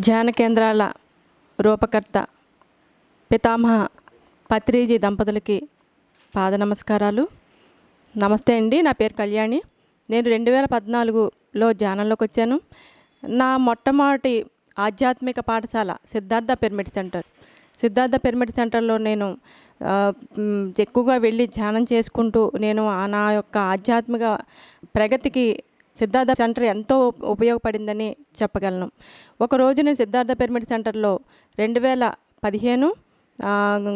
ధ్యాన కేంద్రాల రూపకర్త పితామహ పత్రిజీ దంపతులకి పాద నమస్కారాలు. నమస్తే అండి. నా పేరు కళ్యాణి. నేను 2014లో ధ్యానంలోకి వచ్చాను. నా మొట్టమొదటి ఆధ్యాత్మిక పాఠశాల సిద్ధార్థ పిరమిడ్ సెంటర్లో నేను ఎక్కువగా వెళ్ళి ధ్యానం చేసుకుంటూ నేను నా యొక్క ఆధ్యాత్మిక ప్రగతికి సిద్ధార్థ సెంటర్ ఎంతో ఉపయోగపడిందని చెప్పగలను. ఒకరోజు నేను సిద్ధార్థ పిరమిడ్ సెంటర్లో 2015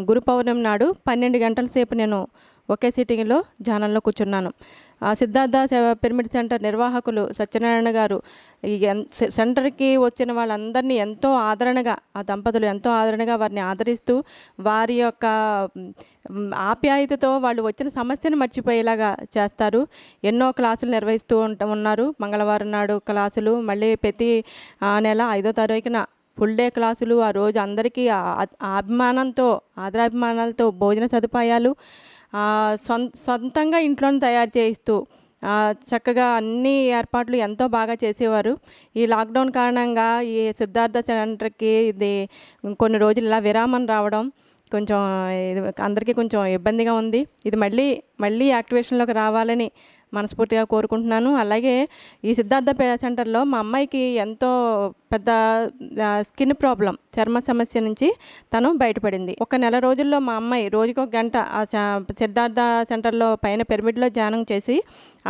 గురు పౌర్ణమి నాడు 12 గంటల సేపు నేను ఒకే సిట్టింగ్లో ధ్యానంలో కూర్చున్నాను. సిద్ధార్థ పిరమిడ్ సెంటర్ నిర్వాహకులు సత్యనారాయణ గారు ఈ సెంటర్కి వచ్చిన వాళ్ళందరినీ ఎంతో ఆదరణగా, ఆ దంపతులు ఎంతో ఆదరణగా వారిని ఆదరిస్తూ వారి యొక్క ఆప్యాయతతో వాళ్ళు వచ్చిన సమస్యను మర్చిపోయేలాగా చేస్తారు. ఎన్నో క్లాసులు నిర్వహిస్తూ ఉన్నారు. మంగళవారం నాడు క్లాసులు, మళ్ళీ ప్రతి నెల 5వ తారీఖున ఫుల్ డే క్లాసులు. ఆ రోజు అందరికీ అభిమానంతో, ఆదరాభిమానాలతో భోజన సదుపాయాలు సొంతంగా ఇంట్లోనే తయారు చేయిస్తూ చక్కగా అన్ని ఏర్పాట్లు ఎంతో బాగా చేసేవారు. ఈ లాక్డౌన్ కారణంగా ఈ సిద్ధార్థ సెంటర్కి ఇది కొన్ని రోజులు ఇలా విరామం రావడం కొంచెం అందరికీ కొంచెం ఇబ్బందిగా ఉంది. ఇది మళ్ళీ యాక్టివేషన్లోకి రావాలని మనస్ఫూర్తిగా కోరుకుంటున్నాను. అలాగే ఈ సిద్ధార్థ సెంటర్లో మా అమ్మాయికి ఎంతో పెద్ద స్కిన్ ప్రాబ్లం, చర్మ సమస్య నుంచి తను బయటపడింది. ఒక నెల రోజుల్లో మా అమ్మాయి రోజుకు 1 గంట సిద్ధార్థ సెంటర్లో పైన పిరమిడ్లో ధ్యానం చేసి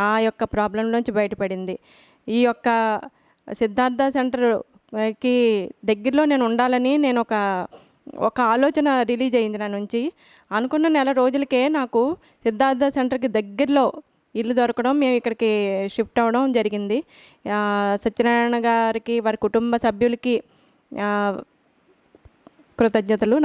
ఆ యొక్క ప్రాబ్లంలోంచి బయటపడింది. ఈ యొక్క సిద్ధార్థ సెంటర్కి దగ్గరలో నేను ఉండాలని నేను ఒక ఆలోచన రిలీజ్ అయింది నా నుంచి. అనుకున్న నెల రోజులకే నాకు సిద్ధార్థ సెంటర్కి దగ్గరలో ఇల్లు దొరకడం, మేము ఇక్కడికి షిఫ్ట్ అవ్వడం జరిగింది. సత్యనారాయణ గారికి, వారి కుటుంబ సభ్యులకి కృతజ్ఞతలు.